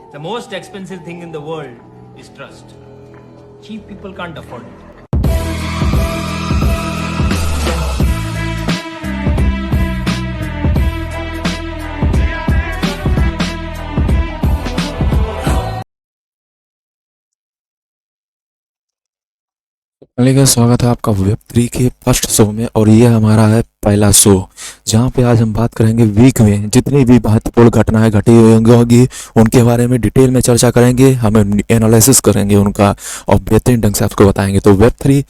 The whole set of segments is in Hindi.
The most expensive thing in the world is trust. Cheap people can't afford it. का स्वागत है आपका वेब3 के फर्स्ट शो में। और ये हमारा है पहला शो, जहाँ पे आज हम बात करेंगे वीक में जितनी भी महत्वपूर्ण घटनाएं घटी होंगी उनके बारे में डिटेल में चर्चा करेंगे, हम एनालिसिस करेंगे उनका और बेहतरीन ढंग से आपको बताएंगे। तो वेब3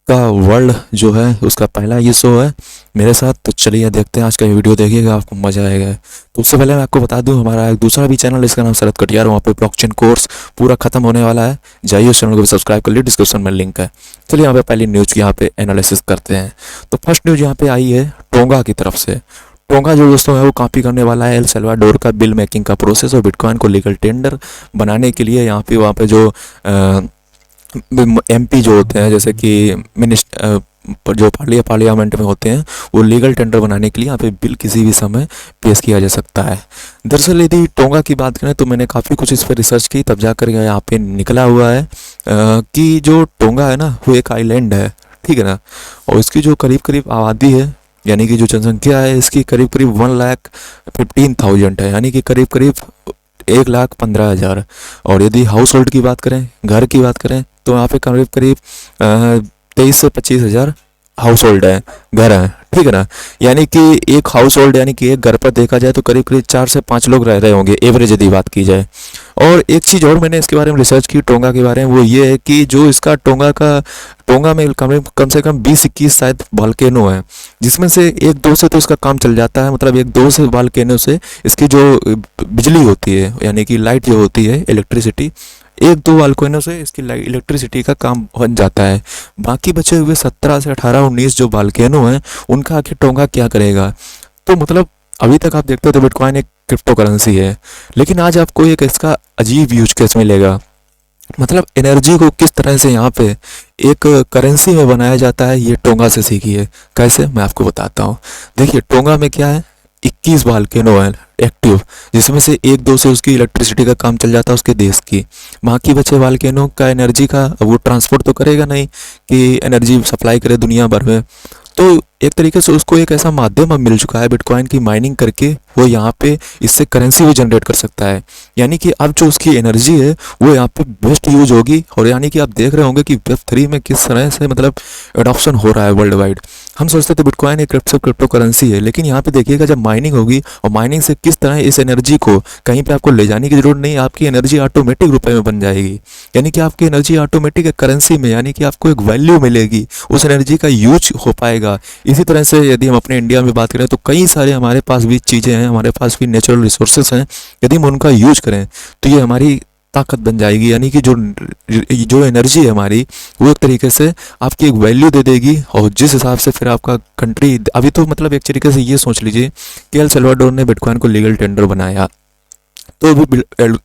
का वर्ल्ड जो है उसका पहला ये शो है मेरे साथ। तो चलिए देखते हैं आज का ये वीडियो, देखिएगा आपको मजा आएगा। तो उससे पहले मैं आपको बता दूं हमारा एक दूसरा भी चैनल, इसका नाम शरद कटियार, वहाँ पे ब्लॉकचेन कोर्स पूरा खत्म होने वाला है, जाइए उस चैनल को भी सब्सक्राइब कर लीजिए, डिस्क्रिप्शन में लिंक है। चलिए यहाँ पे पहली न्यूज़ यहाँ पे एनालिसिस करते हैं। तो फर्स्ट न्यूज़ यहाँ पे आई है टोंगा की तरफ से। टोंगा जो दोस्तों है वो कॉपी करने वाला है एल सल्वाडोर का बिल मेकिंग का प्रोसेस और बिटकॉइन को लीगल टेंडर बनाने के लिए यहाँ पे वहाँ पे जो एमपी जो होते हैं, जैसे कि मिनिस्टर जो पार्लियामेंट में होते हैं, वो लीगल टेंडर बनाने के लिए यहाँ पे बिल किसी भी समय पेश किया जा सकता है। दरअसल यदि टोंगा की बात करें तो मैंने काफ़ी कुछ इस पर रिसर्च की, तब जाकर यहाँ पे निकला हुआ है कि जो टोंगा है ना वो एक आइलैंड है, ठीक है ना। और इसकी जो करीब करीब आबादी है, यानी कि जो जनसंख्या है इसकी करीब करीब 1,15,000 है, यानी कि करीब करीब 1,15,000। और यदि हाउस होल्ड की बात करें, घर की बात करें, तो यहाँ पे करीब करीब 23 से 25,000 हाउस होल्ड है, घर हैं, ठीक है ना। यानी कि एक हाउस होल्ड यानी कि एक घर पर देखा जाए तो करीब करीब 4 से 5 लोग रह रहे होंगे एवरेज यदि बात की जाए। और एक चीज़ और मैंने इसके बारे में रिसर्च की टोंगा के बारे में, वो ये है कि जो इसका टोंगा में कम से कम 20-21 शायद वॉल्केनो है, जिसमें से 1-2 से तो इसका काम चल जाता है, मतलब 1-2 से वॉल्केनो से इसकी जो बिजली होती है यानी कि लाइट जो होती है, इलेक्ट्रिसिटी, 1-2 वॉल्केनो से इसकी इलेक्ट्रिसिटी का काम बन जाता है। बाकी बचे हुए 17 से 18-19 जो वॉल्केनो हैं उनका आखिर टोंगा क्या करेगा। तो मतलब अभी तक आप देखते हो तो बिटकॉइन एक क्रिप्टो करेंसी है, लेकिन आज आपको एक इसका अजीब यूज केस मिलेगा। मतलब एनर्जी को किस तरह से यहाँ पे एक करेंसी में बनाया जाता है, ये टोंगा से सीखिए। कैसे, मैं आपको बताता हूँ। देखिए टोंगा में क्या है, 21 वॉल्केनो है एक्टिव, जिसमें से 1-2 से उसकी इलेक्ट्रिसिटी का काम चल जाता है उसके देश की। बाकी बचे वॉल्केनो का एनर्जी का वो ट्रांसपोर्ट तो करेगा नहीं कि एनर्जी सप्लाई करे दुनिया भर में। तो एक तरीके से उसको एक ऐसा माध्यम अब मिल चुका है बिटकॉइन की माइनिंग करके वो यहाँ पे इससे करेंसी भी जनरेट कर सकता है। यानी कि अब जो उसकी एनर्जी है वो यहाँ पे बेस्ट यूज होगी। और यानी कि आप देख रहे होंगे कि वेब3 में किस तरह से मतलब एडॉप्शन हो रहा है वर्ल्ड वाइड। हम सोचते थे बिटकॉइन एक क्रिप्टो करेंसी है, लेकिन यहाँ पे देखिएगा जब माइनिंग होगी और माइनिंग से किस तरह इस एनर्जी को कहीं पे आपको ले जाने की जरूरत नहीं, आपकी एनर्जी ऑटोमेटिक रुपए में बन जाएगी। यानी कि आपकी एनर्जी ऑटोमेटिक एक करेंसी में, यानी कि आपको एक वैल्यू मिलेगी, उस एनर्जी का यूज हो पाएगा। इसी तरह से यदि हम अपने इंडिया में बात करें तो कई सारे हमारे पास भी चीज़ें हैं, हमारे पास भी नेचुरल रिसोर्सेस हैं, यदि हम उनका यूज करें तो ये हमारी ताकत बन जाएगी। यानी कि जो एनर्जी है हमारी वो एक तरीके से आपकी एक वैल्यू दे देगी। और जिस हिसाब से फिर आपका कंट्री अभी तो मतलब एक तरीके से ये सोच लीजिए कि एल सल्वाडोर ने बिटकॉइन को लीगल टेंडर बनाया, तो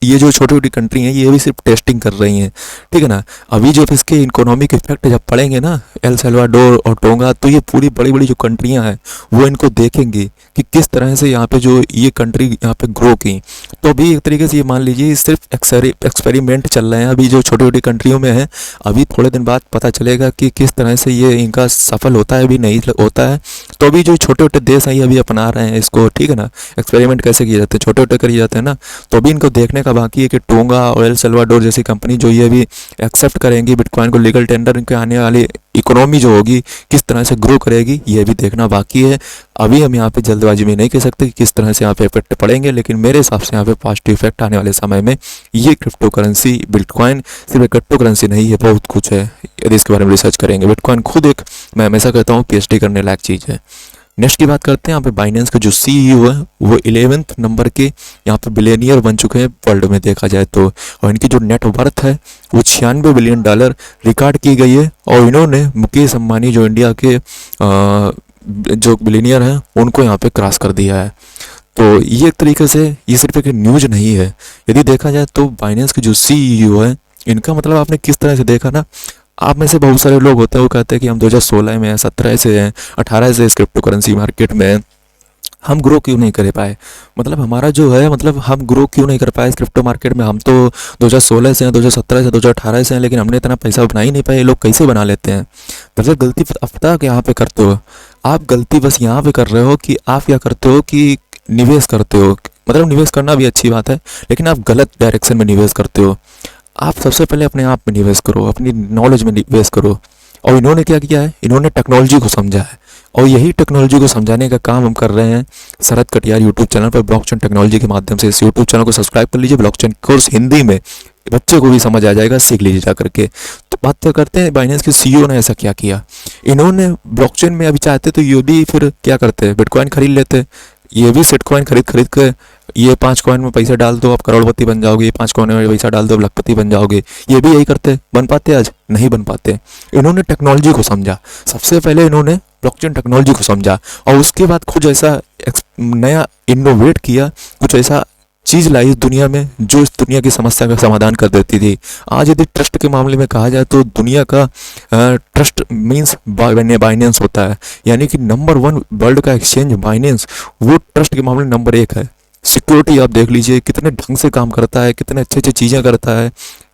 ये जो छोटी छोटी कंट्री हैं ये भी सिर्फ टेस्टिंग कर रही हैं, ठीक है ना। अभी जब इसके इकोनॉमिक इफेक्ट जब पड़ेंगे ना एल सल्वाडोर और टोंगा, तो ये पूरी बड़ी बड़ी जो कंट्रियां हैं वो इनको देखेंगी कि किस तरह से यहाँ पे जो ये कंट्री यहाँ पे ग्रो की। तो अभी एक तरीके से ये मान लीजिए सिर्फ एक्सपेरिमेंट चल रहे हैं अभी जो छोटी छोटी कंट्रियों में है। अभी थोड़े दिन बाद पता चलेगा कि किस तरह से ये इनका सफल होता है, अभी नहीं होता है। तो अभी जो छोटे छोटे देश हैं ये अभी अपना रहे हैं इसको, ठीक है ना। एक्सपेरिमेंट कैसे किए जाते हैं, छोटे छोटे किए जाते हैं ना। तो अभी इनको देखने का बाकी है कि टोंगा और एल सल्वाडोर जैसी कंपनी जो ये भी एक्सेप्ट करेंगी बिटकॉइन को लीगल टेंडर, इनके आने वाली इकोनॉमी जो होगी किस तरह से ग्रो करेगी, ये भी देखना बाकी है। अभी हम यहाँ पे जल्दबाजी में नहीं कह सकते कि किस तरह से यहाँ पे इफेक्ट पड़ेंगे, लेकिन मेरे हिसाब से यहाँ पे पॉजिटिव इफेक्ट आने वाले समय में। ये क्रिप्टो करेंसी बिटकॉइन सिर्फ एक क्रिप्टो करेंसी नहीं है, बहुत कुछ है यदि इसके बारे में रिसर्च करेंगे। बिटकॉइन खुद एक, मैं हमेशा कहता हूँ, पीएचडी करने लायक चीज़ है। नेक्स्ट की बात करते हैं, यहाँ पे बाइनेंस के जो सीईओ है वो 11वें नंबर के यहाँ पे बिलियनियर बन चुके हैं वर्ल्ड में देखा जाए तो। और इनकी जो नेट वर्थ है वो $96 बिलियन रिकॉर्ड की गई है। और इन्होंने मुकेश अंबानी जो इंडिया के जो बिलियनियर हैं उनको यहाँ पे क्रॉस कर दिया है। तो ये एक तरीके से ये सिर्फ एक न्यूज नहीं है, यदि देखा जाए तो बाइनेंस के जो सीईओ है इनका मतलब आपने किस तरह से देखा ना। आप में से बहुत सारे लोग होते हैं वो कहते हैं कि हम 2016 में हैं, 17 से हैं, 18 से इस क्रिप्टो करेंसी मार्केट में हैं। हम ग्रो क्यों नहीं कर पाए, मतलब हमारा जो है, मतलब हम ग्रो क्यों नहीं कर पाए इस क्रिप्टो मार्केट में। हम तो 2016 से हैं, 2017 से, 2018 से हैं, लेकिन हमने इतना पैसा बना ही नहीं पाए। ये लोग कैसे बना लेते हैं। दरअसल गलती आप पता है यहाँ पे करते हो, आप गलती बस यहाँ पे कर रहे हो कि आप क्या करते हो कि निवेश करते हो। मतलब निवेश करना भी अच्छी बात है, लेकिन आप गलत डायरेक्शन में निवेश करते हो। आप सबसे पहले अपने आप में निवेश करो, अपनी नॉलेज में निवेश करो। और इन्होंने क्या किया है, इन्होंने टेक्नोलॉजी को समझा है, और यही टेक्नोलॉजी को समझाने का काम हम कर रहे हैं शरद कटियार यूट्यूब चैनल पर ब्लॉकचेन टेक्नोलॉजी के माध्यम से। इस यूट्यूब चैनल को सब्सक्राइब कर लीजिए। ब्लॉकचेन कोर्स हिंदी में बच्चे को भी समझ आ जाएगा, सीख लीजिए जा करके। तो बात तो करते हैं बाइनेंस के सीईओ ने ऐसा क्या किया। इन्होंने ब्लॉकचेन में अभी चाहते तो ये भी फिर क्या करते, बिटकॉइन खरीद लेते। ये भी सिटकॉइन खरीद के ये 5 कॉइन में पैसे डाल दो आप करोड़पति बन जाओगे, ये 5 कॉइन में पैसा डाल दो आप लखपति बन जाओगे। ये भी यही करते, बन पाते आज नहीं बन पाते। इन्होंने टेक्नोलॉजी को समझा, सबसे पहले इन्होंने ब्लॉकचेन टेक्नोलॉजी को समझा, और उसके बाद कुछ ऐसा नया इनोवेट किया, कुछ ऐसा चीज़ लाई इस दुनिया में जो इस दुनिया की समस्या का समाधान कर देती थी। आज यदि ट्रस्ट के मामले में कहा जाए तो दुनिया का ट्रस्ट मीन्स बाइनेंस होता है, यानी कि नंबर 1 वर्ल्ड का एक्सचेंज बाइनेंस, वो ट्रस्ट के मामले में नंबर 1 है। सिक्योरिटी आप देख लीजिए कितने ढंग से काम करता है, कितने अच्छे अच्छे चीज़ें करता है।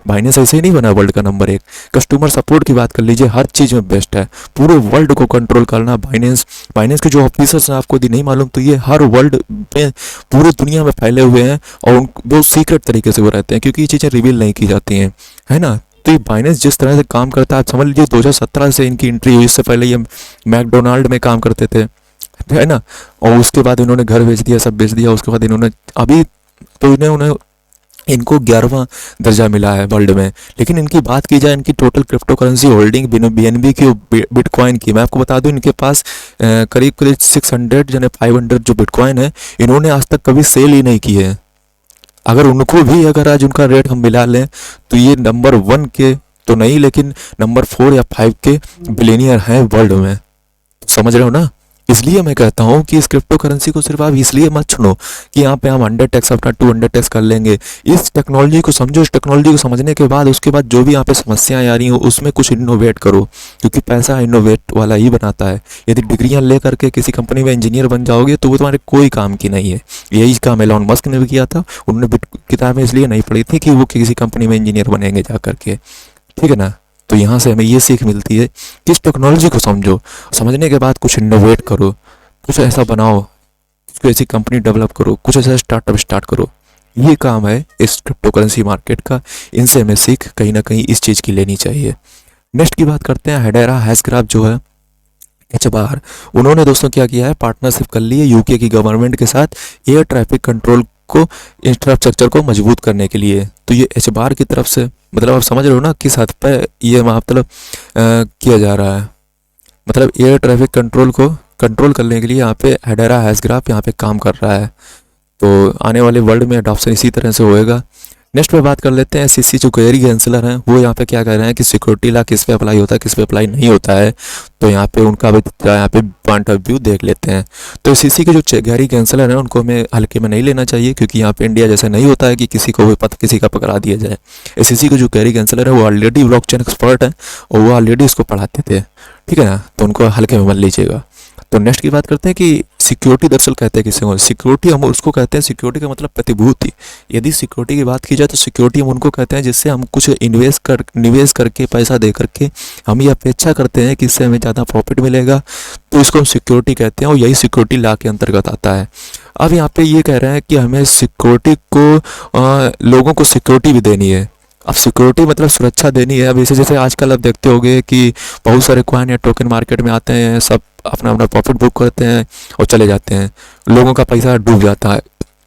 बाइनेंस ऐसे ही नहीं बना वर्ल्ड का नंबर 1। कस्टमर सपोर्ट की बात कर लीजिए, हर चीज़ में बेस्ट है। पूरे वर्ल्ड को कंट्रोल करना बाइनेंस, बाइनेंस के जो ऑफिसर्स हैं आपको यदि नहीं मालूम तो ये हर वर्ल्ड में पूरी दुनिया में फैले हुए हैं, और बहुत सीक्रेट तरीके से वो रहते हैं क्योंकि ये चीज़ें रिवील नहीं की जाती हैं, है ना। तो ये बाइनेंस जिस तरह से काम करता है आप समझ लीजिए 2017 से इनकी एंट्री हुई, इससे पहले ये मैकडोनाल्ड में काम करते थे, है ना। और उसके बाद इन्होंने घर बेच दिया, सब बेच दिया। उसके बाद इन्होंने अभी तो इन्हें इनको 11वां दर्जा मिला है वर्ल्ड में। लेकिन इनकी बात की जाए, इनकी total crypto currency holding BNB की, बिटकॉइन की, मैं आपको बता दूं इनके पास करीब करीब 600 यानी 500 जो बिटकॉइन है, इन्होंने आज तक कभी सेल ही नहीं की है। अगर उनको भी अगर आज उनका रेट हम मिला लें तो ये नंबर 1 के तो नहीं, लेकिन नंबर 4 या 5 के बिलियनियर हैं वर्ल्ड में। समझ रहे हो ना। इसलिए मैं कहता हूँ कि इस क्रिप्टो करेंसी को सिर्फ आप इसलिए मत चुनो कि यहाँ पे हम 100x अपना 200x कर लेंगे। इस टेक्नोलॉजी को समझो, इस टेक्नोलॉजी को समझने के बाद उसके बाद जो भी यहाँ पे समस्याएं आ रही हो उसमें कुछ इनोवेट करो, क्योंकि पैसा इनोवेट वाला ही बनाता है। यदि डिग्रियाँ ले करके किसी कंपनी में इंजीनियर बन जाओगे तो वो तुम्हारे कोई काम की नहीं है। यही काम एलॉन मस्क ने भी किया था। उन्होंने किताबें इसलिए नहीं पढ़ी थी कि वो किसी कंपनी में इंजीनियर बनेंगे जा करके, ठीक है ना। तो यहाँ से हमें ये सीख मिलती है कि इस टेक्नोलॉजी को समझो, समझने के बाद कुछ इनोवेट करो, कुछ ऐसा बनाओ, कुछ ऐसी कंपनी डेवलप करो, कुछ ऐसा स्टार्टअप स्टार्ट करो। ये काम है इस क्रिप्टो करेंसी मार्केट का। इनसे हमें सीख कहीं ना कहीं इस चीज़ की लेनी चाहिए। नेक्स्ट की बात करते हैं, हेडेरा हैशग्राफ जो है एचबार, उन्होंने दोस्तों क्या किया है, पार्टनरशिप कर ली है यूके की गवर्नमेंट के साथ एयर ट्रैफिक कंट्रोल को, इंफ्रास्ट्रक्चर को मजबूत करने के लिए। तो ये एचबार की तरफ से, मतलब आप समझ रहे हो ना किस हद पे ये मतलब किया जा रहा है। मतलब एयर ट्रैफिक कंट्रोल को कंट्रोल करने के लिए यहाँ पे हेडेरा हैशग्राफ यहाँ पे काम कर रहा है। तो आने वाले वर्ल्ड में अडॉप्शन इसी तरह से होएगा। नेक्स्ट पे बात कर लेते हैं, एसईसी जो क्वेरी कैंसलर हैं वो यहाँ पे क्या कर रहे हैं कि सिक्योरिटी लॉ किस पे अप्लाई होता है, किस पे अप्लाई नहीं होता है। तो यहाँ पे उनका भी यहाँ पे पॉइंट ऑफ व्यू देख लेते हैं। तो एसईसी के जो क्वेरी कैंसलर हैं उनको हमें हल्के में नहीं लेना चाहिए, क्योंकि यहाँ पे इंडिया जैसे नहीं होता है कि किसी को भी किसी का पकड़ा दिया जाए। एसईसी के जो क्वेरी कैंसलर है वो ऑलरेडी ब्लॉकचेन एक्सपर्ट है और वो ऑलरेडी इसको पढ़ाते थे, ठीक है ना। तो उनको हल्के में मत लीजिएगा। तो नेक्स्ट की बात करते हैं कि सिक्योरिटी दरअसल कहते हैं किसे, सिक्योरिटी हम उसको कहते हैं, सिक्योरिटी का मतलब प्रतिभूति। यदि सिक्योरिटी की बात की जाए तो सिक्योरिटी हम उनको कहते हैं जिससे हम कुछ निवेश करके पैसा दे करके हम ये अपेक्षा करते हैं कि इससे हमें ज़्यादा प्रॉफिट मिलेगा, तो इसको हम सिक्योरिटी कहते हैं और यही सिक्योरिटी लॉ के अंतर्गत आता है। अब यहाँ पे ये कह रहे हैं कि हमें सिक्योरिटी को लोगों को सिक्योरिटी भी देनी है। अब सिक्योरिटी मतलब सुरक्षा देनी है। अब इसे जैसे आजकल आप देखते होंगे कि बहुत सारे कॉइन या टोकन मार्केट में आते हैं, सब अपना अपना प्रॉफिट बुक करते हैं और चले जाते हैं, लोगों का पैसा डूब जाता है।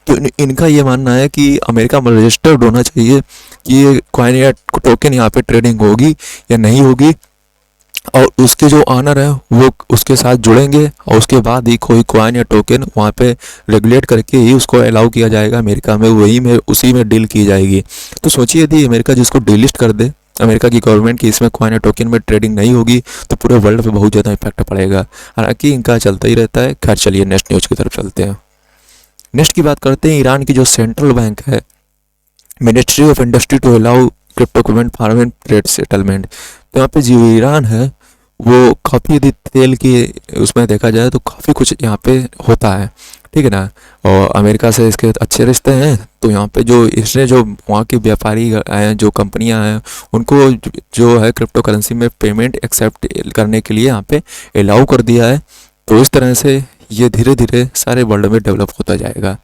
तो इनका ये मानना है कि अमेरिका में रजिस्टर्ड होना चाहिए कि ये कॉइन या टोकन यहाँ पे ट्रेडिंग होगी या नहीं होगी, और उसके जो ऑनर है वो उसके साथ जुड़ेंगे और उसके बाद ही कोई कॉइन या टोकन वहाँ पे रेगुलेट करके ही उसको अलाउ किया जाएगा अमेरिका में, वही में उसी में डील की जाएगी। तो सोचिए यदि अमेरिका जिसको डीलिस्ट कर दे, अमेरिका की गवर्नमेंट की इसमें कॉइन या टोकन में ट्रेडिंग नहीं होगी तो पूरे वर्ल्ड पे बहुत ज़्यादा इफेक्ट पड़ेगा। हालांकि इनका चलता ही रहता है। खैर चलिए नेक्स्ट न्यूज़ की तरफ चलते हैं। नेक्स्ट की बात करते हैं, ईरान की जो सेंट्रल बैंक है, ministry of industry to allow crypto payment foreign trade settlement. तो यहाँ पे जो ईरान है वो काफ़ी यदि तेल की उसमें देखा जाए तो काफ़ी कुछ यहाँ पे होता है। ठीक है ना। और अमेरिका से इसके अच्छे रिश्ते हैं, तो यहाँ पे जो इसने जो वहाँ के व्यापारी हैं, जो कंपनियाँ हैं, उनको जो है क्रिप्टो करेंसी में पेमेंट एक्सेप्ट करने के लिए यहाँ पे अलाउ कर दिया है। तो इस तरह से ये धीरे धीरे सारे वर्ल्ड में डेवलप होता जाएगा।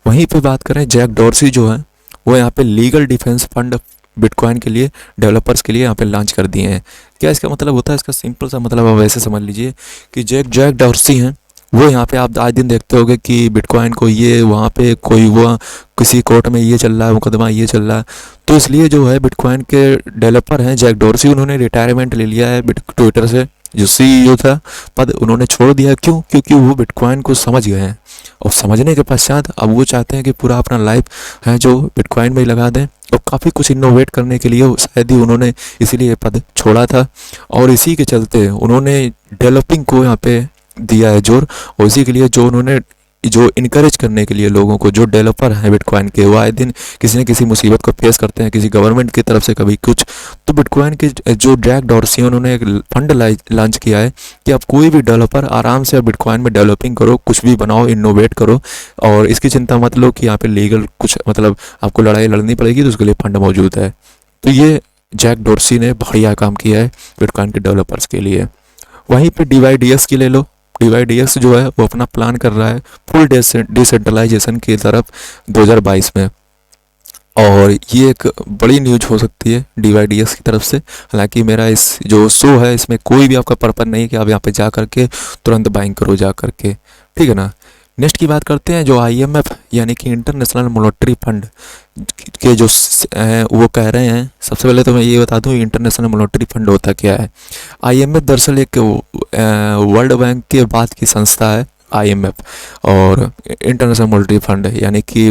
वहीं पे बात करें, जैक डॉर्सी जो है वो यहाँ पे लीगल डिफेंस फंड बिटकॉइन के लिए डेवलपर्स के लिए यहाँ पे लॉन्च कर दिए हैं। क्या इसका मतलब होता है? इसका सिंपल सा मतलब आप वैसे समझ लीजिए कि जैक डॉर्सी हैं, वो यहाँ पे आप आज दिन देखते होंगे कि बिटकॉइन को ये वहाँ पे कोई वो किसी कोर्ट में ये चल रहा है, मुकदमा ये चल रहा है। तो इसलिए जो है बिटकॉइन के डेवलपर हैं जैक डॉर्सी, उन्होंने रिटायरमेंट ले लिया है ट्विटर से। जो सीईओ था पद उन्होंने छोड़ दिया। क्यों? क्योंकि वो बिटकॉइन को समझ गए हैं, और समझने के पश्चात अब वो चाहते हैं कि पूरा अपना लाइफ है जो बिटकॉइन में ही लगा दें। और काफ़ी कुछ इनोवेट करने के लिए शायद ही उन्होंने इसीलिए पद छोड़ा था, और इसी के चलते उन्होंने डेवलपिंग को यहाँ पे दिया है जोर। और इसी के लिए जो उन्होंने जो इनकरेज करने के लिए लोगों को, जो डेवलपर हैं बिटकॉइन के, वो आए दिन किसी न किसी मुसीबत को फेस करते हैं, किसी गवर्नमेंट की तरफ से कभी कुछ। तो बिटकॉइन के जो जैक डॉर्सी उन्होंने एक फंड लॉन्च किया है कि आप कोई भी डेवलपर आराम से बिटकॉइन में डेवलपिंग करो, कुछ भी बनाओ, इनोवेट करो, और इसकी चिंता मत लो कि यहाँ पे लीगल कुछ मतलब आपको लड़ाई लड़नी पड़ेगी, तो उसके लिए फंड मौजूद है। तो ये जैक डॉर्सी ने बढ़िया काम किया है बिटकॉइन के डेवलपर्स के लिए। वहीं पे DYDX की ले लो। DYDX जो है वो अपना प्लान कर रहा है फुल डिसेंट्रलाइजेशन की तरफ 2022 में, और ये एक बड़ी न्यूज हो सकती है DYDX की तरफ से। हालांकि मेरा इस जो शो है इसमें कोई भी आपका पर्पस नहीं है कि आप यहाँ पे जा करके तुरंत बाइंग करो जा करके, ठीक है ना। नेक्स्ट की बात करते हैं, जो IMF यानी कि इंटरनेशनल मॉनेटरी फंड के जो हैं वो कह रहे हैं। सबसे पहले तो मैं ये बता दूं इंटरनेशनल मॉनेटरी फंड होता क्या है। IMF दरअसल एक वर्ल्ड बैंक के बाद की संस्था है IMF, और इंटरनेशनल मॉनेटरी फंड यानी कि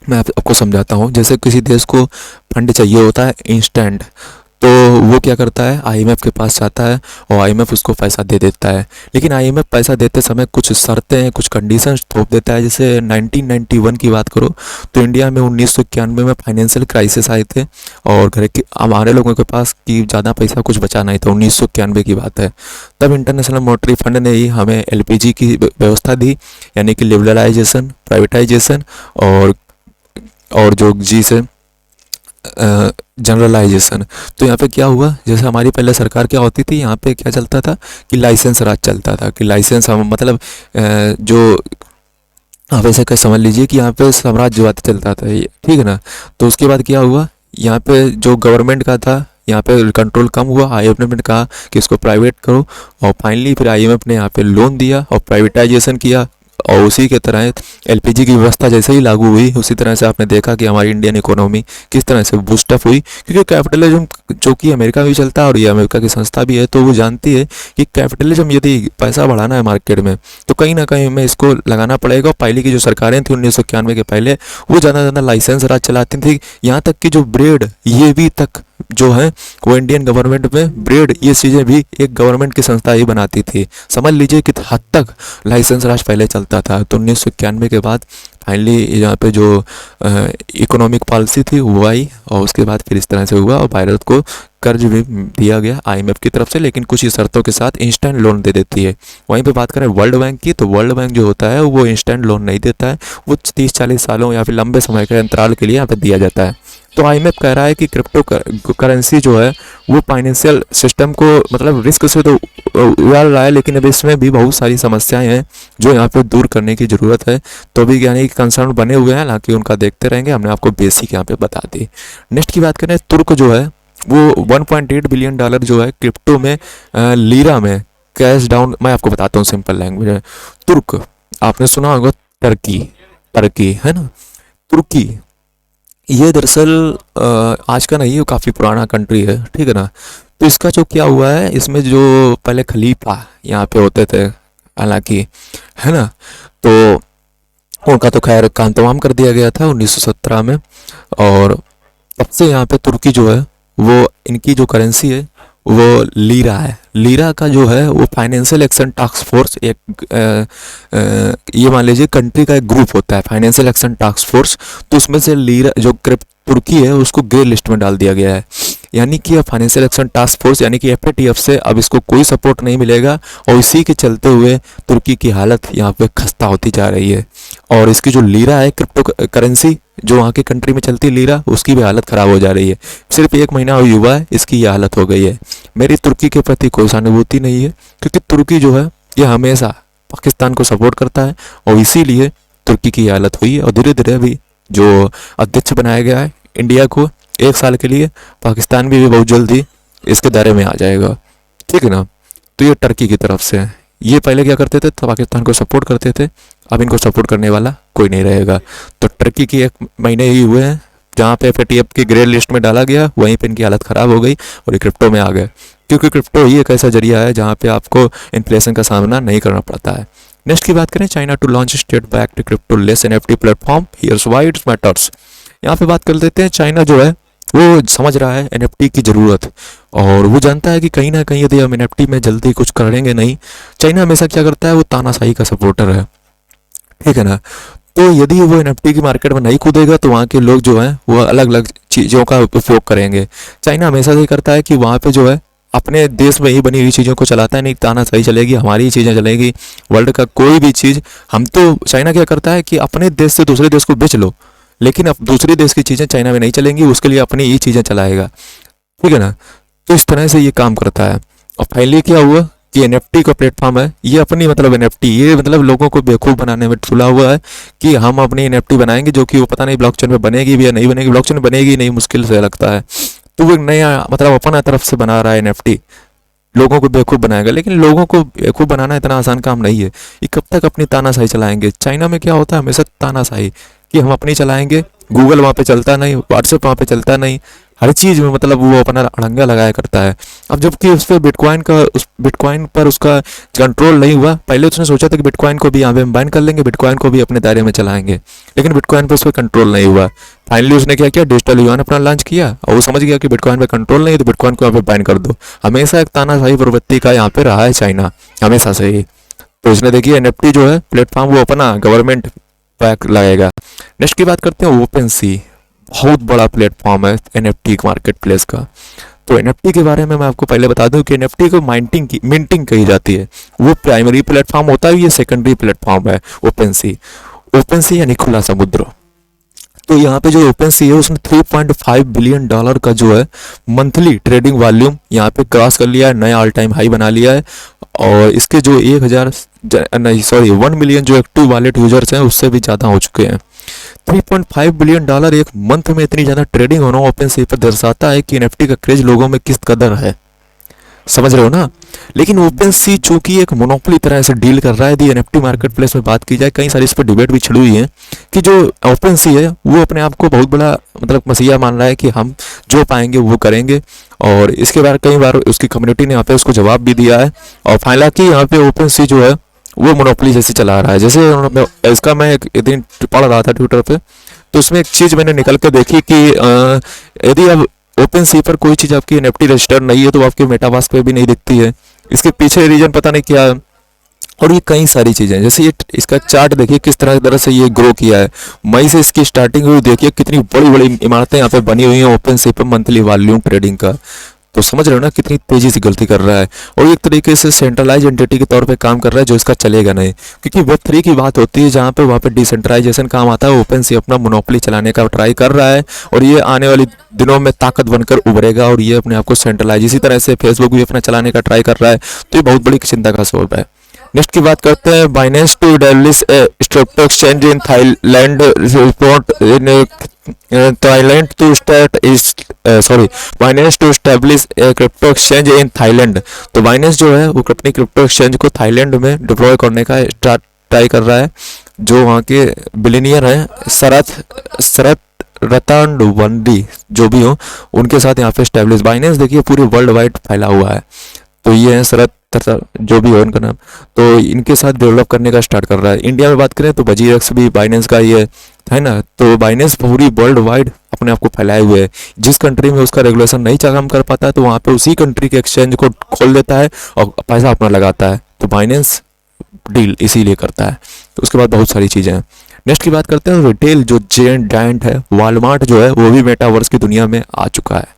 मैं आपको समझाता हूँ। जैसे किसी देश को फंड चाहिए होता है इंस्टेंट, तो वो क्या करता है, IMF के पास जाता है और IMF उसको पैसा दे देता है। लेकिन IMF पैसा देते समय कुछ शर्तें, कुछ कंडीशंस थोप देता है। जैसे 1991 की बात करो तो इंडिया में 1991 में फाइनेंशियल क्राइसिस आए थे, और घर के हमारे लोगों के पास की ज़्यादा पैसा कुछ बचा नहीं था। 1991 की बात है। तब इंटरनेशनल मॉनेटरी फंड ने ही हमें LPG की व्यवस्था दी, यानी कि लिबरलाइजेशन, प्राइवेटाइजेशन, और जो जी से जनरलाइजेशन। तो यहाँ पे क्या हुआ, जैसे हमारी पहले सरकार क्या होती थी, यहाँ पे क्या चलता था कि लाइसेंस राज चलता था, कि लाइसेंस हम मतलब जो आप ऐसे कर समझ लीजिए कि यहाँ पे साम्राज्यवाद चलता था ये, ठीक है ना। तो उसके बाद क्या हुआ, यहाँ पे जो गवर्नमेंट का था यहाँ पे कंट्रोल कम हुआ। IMF ने कहा कि इसको प्राइवेट करो, और फाइनली फिर IMF ने यहाँ पे लोन दिया और प्राइवेटाइजेशन किया। और उसी के तरह LPG की व्यवस्था जैसे ही लागू हुई, उसी तरह से आपने देखा कि हमारी इंडियन इकोनॉमी किस तरह से बूस्टअप हुई। क्योंकि कैपिटलिज्म जो कि अमेरिका में भी चलता है और ये अमेरिका की संस्था भी है, तो वो जानती है कि कैपिटलिज्म यदि पैसा बढ़ाना है मार्केट में तो कहीं ना कहीं हमें इसको लगाना पड़ेगा। पहले की जो सरकारें थी 1991 के पहले, वो ज़्यादा लाइसेंस राज चलाती थी। यहाँ तक कि जो ब्रेड ये भी तक जो है वो इंडियन गवर्नमेंट में ब्रेड ये चीज़ें भी एक गवर्नमेंट की संस्था ही बनाती थी। समझ लीजिए कि हद तक लाइसेंस राज पहले चलता था। तो 1991 के बाद फाइनली यहाँ पे जो इकोनॉमिक पॉलिसी थी वो आई, और उसके बाद फिर इस तरह से हुआ, और भारत को कर्ज भी दिया गया IMF की तरफ से, लेकिन कुछ ही शर्तों के साथ इंस्टेंट लोन दे देती है। वहीं पे बात करें वर्ल्ड बैंक की, तो वर्ल्ड बैंक जो होता है वो इंस्टेंट लोन नहीं देता है, वो 30-40 सालों या फिर लंबे समय के अंतराल के लिए यहाँ पे दिया जाता है। तो IMF कह रहा है कि क्रिप्टो करेंसी जो है वो फाइनेंशियल सिस्टम को मतलब रिस्क से तो उबार रहा है, लेकिन अब इसमें भी बहुत सारी समस्याएं हैं जो यहाँ पे दूर करने की ज़रूरत है। तो भी यानी कंसर्न बने हुए हैं, हालांकि उनका देखते रहेंगे। हमने आपको बेसिक यहाँ पे बता दी। नेक्स्ट की बात करें, तुर्क जो है वो $1.8 बिलियन जो है क्रिप्टो में लीरा में कैश डाउन। मैं आपको बताता हूँ सिंपल लैंग्वेज में। तुर्क आपने सुना होगा, टर्की है ना, तुर्की ये दरअसल आज का नहीं है, काफ़ी पुराना कंट्री है, ठीक है ना। तो इसका जो क्या हुआ है, इसमें जो पहले खलीफा यहाँ पे होते थे हालांकि, है ना, तो उनका तो खैर काम तमाम कर दिया गया था 1917 में। और तब से यहाँ पे तुर्की जो है वो इनकी जो करेंसी है वो लीरा है। लीरा का जो है वो फाइनेंशियल एक्शन टास्क फोर्स ये मान लीजिए कंट्री का एक ग्रुप होता है फाइनेंशियल एक्शन टास्क फोर्स। तो उसमें से लीरा जो तुर्की है उसको ग्रे लिस्ट में डाल दिया गया है। यानी कि अब फाइनेंशियल एक्शन टास्क फोर्स यानी कि FATF से अब इसको कोई सपोर्ट नहीं मिलेगा, और इसी के चलते हुए तुर्की की हालत यहाँ पे खस्ता होती जा रही है। और इसकी जो लीरा है, क्रिप्टो करेंसी जो वहाँ की कंट्री में चलती लीरा, उसकी भी हालत ख़राब हो जा रही है। सिर्फ 1 महीना हुआ है, इसकी ये हालत हो गई है। मेरी तुर्की के प्रति कोई सहानुभूति नहीं है, क्योंकि तुर्की जो है ये हमेशा पाकिस्तान को सपोर्ट करता है, और इसीलिए तुर्की की हालत हुई है। और धीरे धीरे अभी जो अध्यक्ष बनाया गया है इंडिया को 1 साल के लिए, पाकिस्तान भी बहुत जल्दी इसके दायरे में आ जाएगा, ठीक है ना। तो ये टर्की की तरफ से है। ये पहले क्या करते थे, तो पाकिस्तान को सपोर्ट करते थे, अब इनको सपोर्ट करने वाला कोई नहीं रहेगा। तो टर्की की 1 महीने ही हुए हैं जहाँ पे FATF की ग्रे लिस्ट में डाला गया, वहीं पे इनकी हालत ख़राब हो गई और ये क्रिप्टो में आ गए, क्योंकि क्रिप्टो ही एक ऐसा जरिया है जहाँ पे आपको इन्फ्लेशन का सामना नहीं करना पड़ता है। नेक्स्ट की बात करें, China to launch state backed crypto less NFT platform, here's why it matters. यहाँ पे बात कर लेते हैं, चाइना जो है वो समझ रहा है NFT की ज़रूरत, और वो जानता है कि कहीं ना कहीं यदि हम NFT में जल्दी कुछ करेंगे नहीं, चाइना हमेशा क्या करता है, वो तानाशाही का सपोर्टर है, ठीक है ना। तो यदि वो NFT की मार्केट में नहीं कूदेगा तो वहाँ के लोग जो हैं वो अलग अलग चीज़ों का उपयोग करेंगे। चाइना हमेशा से करता है कि वहाँ पे जो है अपने देश में ही बनी हुई चीज़ों को चलाता है, नहीं तानाशाही चलेगी, हमारी ही चीज़ें चलेगी, वर्ल्ड का कोई भी चीज़ हम तो। चाइना क्या करता है कि अपने देश से दूसरे देश को बेच लो, लेकिन अब दूसरे देश की चीज़ें चाइना में नहीं चलेंगी, उसके लिए अपनी ही चीज़ें चलाएगा, ठीक है ना। तो इस तरह से ये काम करता है। और फाइनली क्या हुआ कि NFT का प्लेटफॉर्म है, ये अपनी मतलब NFT, ये मतलब लोगों को बेवकूफ़ बनाने में तुला हुआ है कि हम अपनी NFT बनाएंगे, जो कि वो पता नहीं ब्लॉकचेन में बनेगी भी या नहीं बनेगी। ब्लॉकचेन बनेगी नहीं, मुश्किल से लगता है। तो वो एक नया मतलब अपना तरफ से बना रहा है NFT, लोगों को बेवकूफ़ बनाएगा। लेकिन लोगों को बेवकूफ़ बनाना इतना आसान काम नहीं है। ये कब तक अपनी तानाशाही चलाएंगे। चाइना में क्या होता है, हमेशा तानाशाही कि हम अपनी चलाएंगे, गूगल वहाँ पे चलता नहीं, व्हाट्सएप वहाँ पे चलता नहीं, हर चीज़ में मतलब वो अपना अड़ंगा लगाया करता है। अब जबकि उस पर बिटकॉइन पर उसका कंट्रोल नहीं हुआ। पहले उसने सोचा था कि बिटकॉइन को भी यहाँ पे हम बैन कर लेंगे, बिटकॉइन को भी अपने दायरे में चलाएंगे, लेकिन बिटकॉइन पर उसका कंट्रोल नहीं हुआ। फाइनली उसने क्या किया, डिजिटल युआन अपना लॉन्च किया, और वो समझ गया कि बिटकॉइन पे कंट्रोल नहीं है, तो बिटकॉइन को यहाँ पे बैन कर दो। हमेशा एक तानाशाही प्रवृत्ति का यहाँ पे रहा है चाइना, हमेशा से ही। तो इसने देखिए NFT जो है प्लेटफॉर्म, वो अपना गवर्नमेंट पैक लगाएगा। नेक्स्ट की बात करते हैं, OpenSea बहुत बड़ा प्लेटफॉर्म है NFT मार्केट प्लेस का। तो NFT के बारे में मैं आपको पहले बता दूं कि NFT को मिंटिंग कही जाती है। वो प्राइमरी प्लेटफॉर्म होता है, ये सेकेंडरी प्लेटफॉर्म है OpenSea यानी खुला समुद्र। तो यहाँ पे जो OpenSea है उसने $3.5 बिलियन का जो है मंथली ट्रेडिंग वॉल्यूम यहाँ पे क्रॉस कर लिया है, नया ऑल टाइम हाई बना लिया है। और इसके जो 1 मिलियन जो एक्टिव वॉलेट यूजर्स हैं उससे भी ज़्यादा हो चुके हैं। $3.5 बिलियन एक मंथ में इतनी ज़्यादा ट्रेडिंग होना OpenSea पर दर्शाता है कि NFT का क्रेज लोगों में किस कदर है, समझ रहे हो ना। लेकिन OpenSea चूंकि एक मोनोपोली तरह से डील कर रहा है, यदि NFT मार्केट प्लेस में बात की जाए, कई सारी इस पर डिबेट भी छिड़ी हुई है कि जो OpenSea है वो अपने आप को बहुत बड़ा मतलब मसीहा मान रहा है कि हम जो पाएंगे वो करेंगे। और इसके बारे कई बार उसकी कम्युनिटी ने यहाँ पे उसको जवाब भी दिया है। और फाइनली कि यहाँ पे OpenSea जो है वो मोनोपोली जैसे चला रहा है। जैसे इसका मैं एक दिन पढ़ रहा था ट्विटर पे, तो उसमें एक चीज़ मैंने निकल के देखी कि यदि अब OpenSea पर कोई चीज़ आपकी NFT रजिस्टर नहीं है तो आपके मेटावर्स पे भी नहीं दिखती है। इसके पीछे रीजन पता नहीं क्या है। और ये कई सारी चीज़ें, जैसे ये इसका चार्ट देखिए किस तरह से ये ग्रो किया है। मई से इसकी स्टार्टिंग हुई, देखिए कितनी बड़ी बड़ी इमारतें यहाँ पे बनी हुई हैं OpenSea पे मंथली वॉल्यूम ट्रेडिंग का। तो समझ रहे हो ना कितनी तेजी से गलती कर रहा है। और एक तरीके से सेंट्रलाइज एंटिटी के तौर पे काम कर रहा है, जो इसका चलेगा नहीं, क्योंकि Web3 की बात होती है जहाँ पे वहाँ पे डिसेंट्रलाइजेशन काम आता है। OpenSea अपना मोनोपोली चलाने का ट्राई कर रहा है, और ये आने वाले दिनों में ताकत बनकर उभरेगा, और ये अपने आप को सेंट्रलाइज, इसी तरह से फेसबुक भी अपना चलाने का ट्राई कर रहा है। तो ये बहुत बड़ी चिंता का स्वरूप है। नेक्स्ट की बात करते हैं, Binance to establish a crypto exchange in Thailand, report in Thailand to start is Binance to establish a crypto exchange in Thailand. तो बाइनेंस जो है वो अपनी क्रिप्टो एक्सचेंज को थाईलैंड में डिप्लॉय करने का ट्राई कर रहा है। जो वहाँ के बिलियनियर हैं शरत रतनवंडी जो भी हो, उनके साथ यहाँ पे एस्टैब्लिश। बाइनेंस देखिए पूरे वर्ल्ड वाइड फैला हुआ है। तो ये है शरत जो भी हो इनका नाम, तो इनके साथ डेवलप करने का स्टार्ट कर रहा है। इंडिया में बात करें तो BGX भी बाइनेंस का ये है ना। तो बाइनेंस पूरी वर्ल्ड वाइड अपने आप को फैलाए हुए है। जिस कंट्री में उसका रेगुलेशन नहीं काम कर पाता है तो वहाँ पे उसी कंट्री के एक्सचेंज को खोल देता है और पैसा अपना लगाता है। तो बाइनेंस डील इसीलिए करता है। तो उसके बाद बहुत सारी चीज़ें हैं। नेक्स्ट की बात करते हैं रिटेल, जो जायंट है वॉलमार्ट जो है वो भी मेटावर्स की दुनिया में आ चुका है।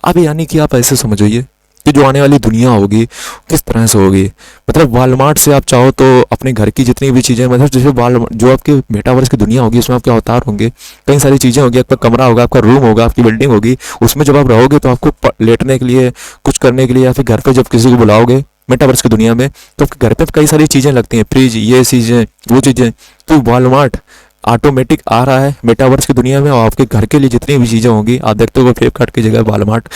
अब यानी कि आप ऐसे समझिए कि जो आने वाली दुनिया होगी किस तरह से होगी। मतलब वॉलमार्ट से आप चाहो तो अपने घर की जितनी भी चीज़ें, मतलब जैसे वाल जो आपके मेटावर्स की दुनिया होगी उसमें आपके अवतार होंगे, कई सारी चीज़ें होगी, आपका कमरा होगा, आपका रूम होगा, आपकी बिल्डिंग होगी, उसमें जब आप रहोगे तो आपको लेटने के लिए, कुछ करने के लिए, या फिर घर पे जब किसी को बुलाओगे मेटावर्स की दुनिया में, तो आपके घर पे कई सारी चीज़ें लगती हैं, फ्रिज, ये चीज़ें, वो चीज़ें। तो वॉलमार्ट ऑटोमेटिक आ रहा है मेटावर्स की दुनिया में, और आपके घर के लिए जितनी भी चीज़ें होंगी, आप देखते हो फ्लिपकार्ट की जगह वॉलमार्ट,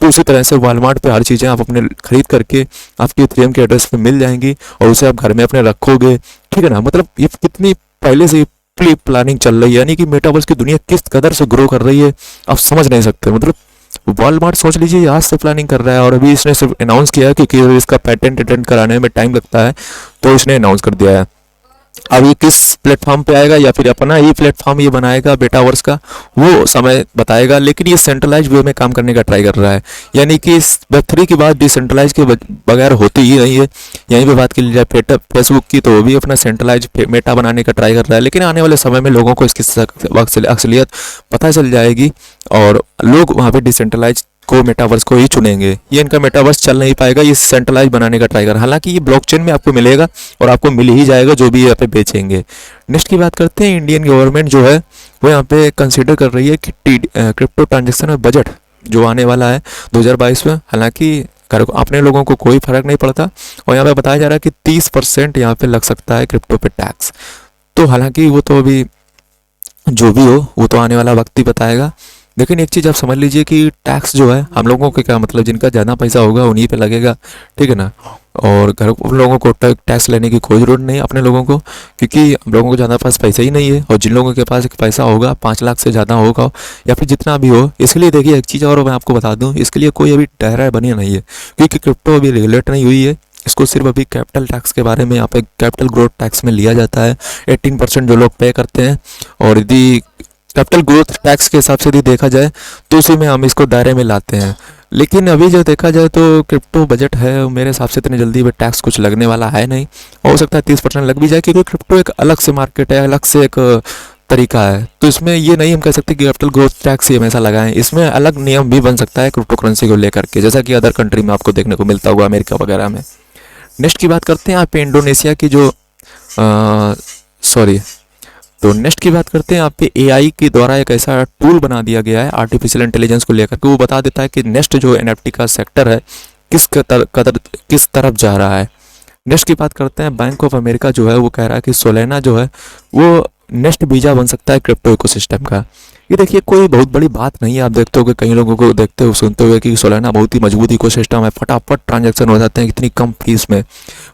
तो उसी तरह से वॉलमार्ट पे हर चीज़ें आप अपने खरीद करके आपके इथेरियम के एड्रेस पे मिल जाएंगी, और उसे आप घर में अपने रखोगे। ठीक है ना, मतलब ये कितनी पहले से प्री प्लानिंग चल रही है, यानी कि मेटावर्स की दुनिया किस कदर से ग्रो कर रही है आप समझ नहीं सकते। मतलब वॉलमार्ट सोच लीजिए आज से प्लानिंग कर रहा है, और अभी इसने सिर्फ अनाउंस किया है, क्योंकि इसका पेटेंट अटेंड कराने में टाइम लगता है, तो इसने अनाउंस कर दिया है। अब ये किस प्लेटफॉर्म पे आएगा, या फिर अपना ही प्लेटफॉर्म ये बनाएगा बेटावर्स का, वो समय बताएगा। लेकिन ये सेंट्रलाइज वे में काम करने का ट्राई कर रहा है, यानी कि इस वेब3 की बात डिसेंट्रलाइज के बगैर होती ही नहीं है। यहीं पे बात की जाए फेसबुक की, तो वो भी अपना सेंट्रलाइज मेटा बनाने का ट्राई कर रहा है, लेकिन आने वाले समय में लोगों को इसकी असलियत पता चल जाएगी, और लोग वहाँ पे डिसेंट्रलाइज को मेटावर्स को ही चुनेंगे। ये इनका मेटावर्स चल नहीं पाएगा, ये सेंट्रलाइज बनाने का ट्राई कर, हालांकि ये ब्लॉकचेन में आपको मिलेगा और आपको मिल ही जाएगा जो भी यहाँ पे बेचेंगे। नेक्स्ट की बात करते हैं, इंडियन गवर्नमेंट जो है वो यहाँ पे कंसीडर कर रही है कि क्रिप्टो ट्रांजेक्शन में बजट जो आने वाला है 2022 में, हालांकि अपने लोगों को कोई फर्क नहीं पड़ता, और यहाँ पे बताया जा रहा है कि 30% यहाँ पे लग सकता है क्रिप्टो पे टैक्स। तो हालांकि वो तो अभी जो भी हो वो तो आने वाला वक्त ही बताएगा, लेकिन एक चीज़ आप समझ लीजिए कि टैक्स जो है हम लोगों के क्या मतलब, जिनका ज़्यादा पैसा होगा उन्हीं पे लगेगा। ठीक है ना, और घर उन लोगों को टैक्स लेने की कोई ज़रूरत नहीं है अपने लोगों को, क्योंकि हम लोगों को ज़्यादा पास पैसा ही नहीं है, और जिन लोगों के पास पैसा होगा 5 लाख से ज़्यादा होगा या फिर जितना भी हो। इसलिए देखिए एक चीज़ और मैं आपको बता दूँ, इसके लिए कोई अभी दायरा बनी नहीं है, क्योंकि क्रिप्टो अभी रेगुलेट नहीं हुई है। इसको सिर्फ अभी कैपिटल टैक्स के बारे में यहाँ पे कैपिटल ग्रोथ टैक्स में लिया जाता है, 18% जो लोग पे करते हैं, और यदि कैपिटल ग्रोथ टैक्स के हिसाब से यदि देखा जाए तो उसी में हम इसको दायरे में लाते हैं। लेकिन अभी जो देखा जाए तो क्रिप्टो बजट है, मेरे हिसाब से इतनी जल्दी में टैक्स कुछ लगने वाला है नहीं, हो सकता है 30% लग भी जाए, क्योंकि क्रिप्टो एक अलग से मार्केट है, अलग से एक तरीका है। तो इसमें ये नहीं हम कह सकते कि कैपिटल ग्रोथ टैक्स ही हमेशा लगाएं, इसमें अलग नियम भी बन सकता है क्रिप्टो करेंसी को लेकर के, जैसा कि अदर कंट्री में आपको देखने को मिलता होगा, अमेरिका वगैरह में। नेक्स्ट की बात करते हैं यहाँ पे इंडोनेशिया की जो सॉरी तो नेक्स्ट की बात करते हैं, आप पे एआई के द्वारा एक ऐसा टूल बना दिया गया है आर्टिफिशियल इंटेलिजेंस को लेकर के, वो बता देता है कि नेक्स्ट जो एनएफटी का सेक्टर है किस तरफ जा रहा है। नेक्स्ट की बात करते हैं, बैंक ऑफ अमेरिका जो है वो कह रहा है कि सोलेना जो है वो नेक्स्ट वीजा बन सकता है क्रिप्टो इकोसिस्टम का। ये देखिए कोई बहुत बड़ी बात नहीं है, आप देखते हो कि कई लोगों को देखते हो सुनते हुए कि सोलेना बहुत ही मजबूत इकोसिस्टम है, फटाफट ट्रांजैक्शन हो जाते हैं इतनी कम फीस में।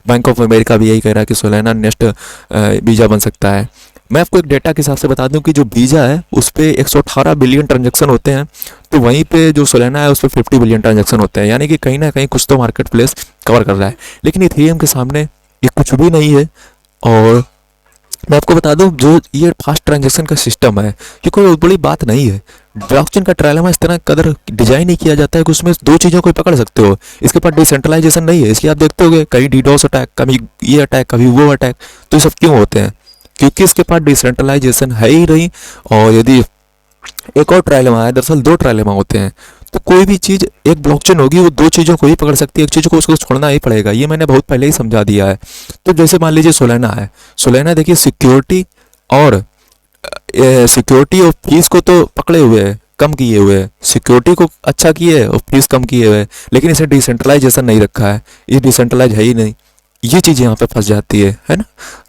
बैंक ऑफ अमेरिका भी यही कह रहा है कि सोलेना नेक्स्ट वीजा बन सकता है। मैं आपको एक डेटा के हिसाब से बता दूं कि जो वीजा है उस पर 118 बिलियन ट्रांजैक्शन होते हैं, तो वहीं पे जो सोलेना है उस पर 50 बिलियन ट्रांजैक्शन होते हैं, यानी कि कहीं ना कहीं कुछ तो मार्केट प्लेस कवर कर रहा है। लेकिन इथेरियम के सामने ये कुछ भी नहीं है। और मैं आपको बता दूं जो ये फास्ट ट्रांजैक्शन का सिस्टम है ये कोई बहुत बड़ी बात नहीं है। ब्लॉकचेन का ट्रायलेमा इस तरह कदर डिजाइन ही किया जाता है कि उसमें दो चीज़ों को पकड़ सकते हो, इसके पास डिसेंट्रलाइजेशन नहीं है, इसलिए आप देखते होगे कहीं डीडोस अटैक, कभी ये अटैक, कभी वो अटैक। तो ये सब क्यों होते हैं? क्योंकि इसके पास डिसेंट्रलाइजेशन है ही नहीं। और यदि एक और ट्रायलेमा है, दरअसल दो ट्रायलेमा होते हैं, तो कोई भी चीज़ एक ब्लॉकचेन होगी वो दो चीज़ों को ही पकड़ सकती है, एक चीज़ को उसको छोड़ना ही पड़ेगा, ये मैंने बहुत पहले ही समझा दिया है। तो जैसे मान लीजिए सोलेना है, सोलेना देखिए सिक्योरिटी और फीस को तो पकड़े हुए है, कम किए हुए है, सिक्योरिटी को अच्छा किए है और फीस कम किए हुए है, लेकिन इसे डिसेंट्रलाइजेशन नहीं रखा है, ये डिसेंट्रलाइज है ही नहीं। ये चीज़ यहाँ पे फंस जाती है ना।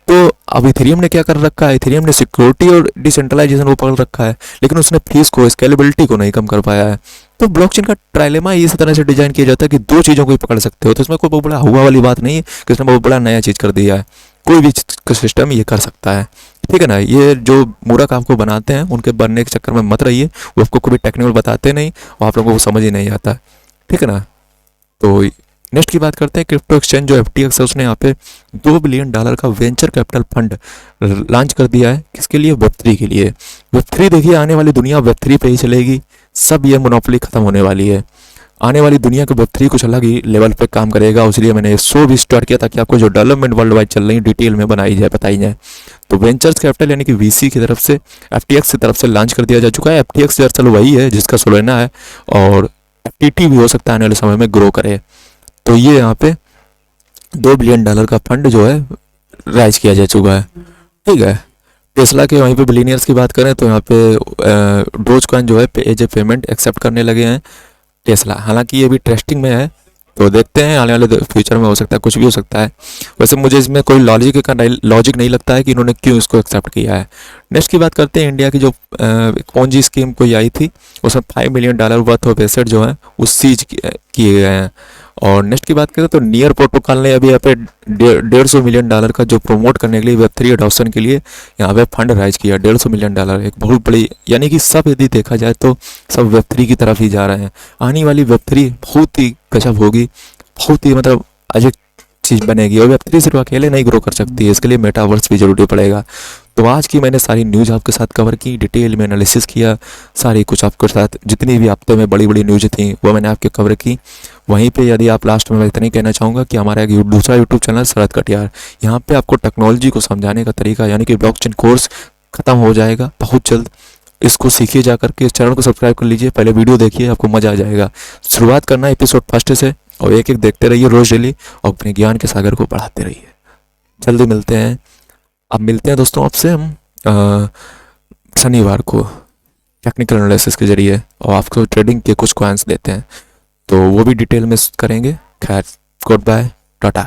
तो अब इथेरियम ने क्या कर रखा है, इथेरियम ने सिक्योरिटी और डिसेंट्रलाइजेशन को पकड़ रखा है, लेकिन उसने फीस को, स्केलेबिलिटी को नहीं कम कर पाया है। तो ब्लॉकचेन का ट्रायलेमा इस तरह से डिजाइन किया जाता है कि दो चीज़ों को ही पकड़ सकते हो, तो इसमें कोई बहुत बड़ा हुआ वाली बात नहीं है कि इसने बहुत बड़ा नया चीज़ कर दिया है, कोई भी सिस्टम ये कर सकता है। ठीक है ना, ये जो मूर्ख आपको बनाते हैं उनके बनने के चक्कर में मत रहिए, वो आपको कभी टेक्निकल बताते नहीं और आप लोगों को समझ ही नहीं आता। ठीक है ना। तो नेक्स्ट की बात करते हैं, क्रिप्टो एक्सचेंज जो FTX है उसने यहाँ पे $2 बिलियन का वेंचर कैपिटल फंड लॉन्च कर दिया है। किसके लिए? वेब3 के लिए। वेब3 देखिए आने वाली दुनिया वेब3 पे ही चलेगी, सब ये मोनोपोली खत्म होने वाली है। आने वाली दुनिया के वेब3 कुछ अलग ही लेवल पे काम करेगा, इसलिए मैंने ये शो भी स्टार्ट किया ताकि आपको जो डेवलपमेंट वर्ल्ड वाइड चल रही है डिटेल में बताई जाए। तो वेंचर्स कैपिटल यानी कि VC की तरफ से FTX की तरफ से लॉन्च कर दिया जा चुका है। FTX दरअसल वही है जिसका सोलेना है, और FTT भी हो सकता है आने वाले समय में ग्रो करे। तो ये यहाँ पे $2 बिलियन का फंड जो है राइज किया जा चुका है, ठीक है। टेस्ला के वहीं पे बिलीनियर्स की बात करें तो यहाँ पे डोज कॉइन जो है एज ए पेमेंट एक्सेप्ट करने लगे हैं टेस्ला। हालांकि ये भी टेस्टिंग में है, तो देखते हैं आने वाले फ्यूचर में हो सकता है, कुछ भी हो सकता है। वैसे मुझे इसमें कोई लॉजिक नहीं लगता है कि इन्होंने क्यों इसको एक्सेप्ट किया है। नेक्स्ट की बात करते हैं, इंडिया की जो पोंजी स्कीम कोई आई थी उसमें $5 मिलियन वर्थ ऑफ एसेट जो है वो सीज किए गए हैं। और नेक्स्ट की बात करें तो नियर प्रोटोकॉल ने अभी यहाँ पे $150 मिलियन का जो प्रमोट करने के लिए Web3 अडॉप्शन के लिए यहाँ पे फंड राइज किया। $150 मिलियन, एक बहुत बड़ी, यानी कि सब यदि देखा जाए तो सब Web3 की तरफ ही जा रहे हैं। आने वाली Web3 बहुत ही गजब होगी, बहुत ही मतलब अजीब चीज़ बनेगी। और Web3 सिर्फ अकेले नहीं ग्रो कर सकती है, इसके लिए मेटावर्स भी जरूरी पड़ेगा। तो आज की मैंने सारी न्यूज़ आपके साथ कवर की, डिटेल में एनालिसिस किया, सारी कुछ आपके साथ जितनी भी हफ्ते में बड़ी बड़ी न्यूज़ थी वो मैंने आपके कवर की। वहीं पे यदि आप लास्ट में मैं इतना ही कहना चाहूँगा कि हमारा एक दूसरा यूट्यूब चैनल शरद कटियार, यहाँ पे आपको टेक्नोलॉजी को समझाने का तरीका यानी कि ब्लॉकचेन कोर्स ख़त्म हो जाएगा बहुत जल्द। इसको सीखिए जा करके, इस चैनल को सब्सक्राइब कर लीजिए, पहले वीडियो देखिए, आपको मज़ा आ जाएगा। शुरुआत करना है एपिसोड फर्स्ट से और एक एक देखते रहिए रोज़ डेली और अपने ज्ञान के सागर को बढ़ाते रहिए। जल्दी मिलते हैं। अब मिलते हैं दोस्तों आपसे हम शनिवार को टेक्निकल एनालिसिस के जरिए, और आपको ट्रेडिंग के कुछ कॉइन्स देते हैं तो वो भी डिटेल में करेंगे। खैर, गुड बाय, टाटा।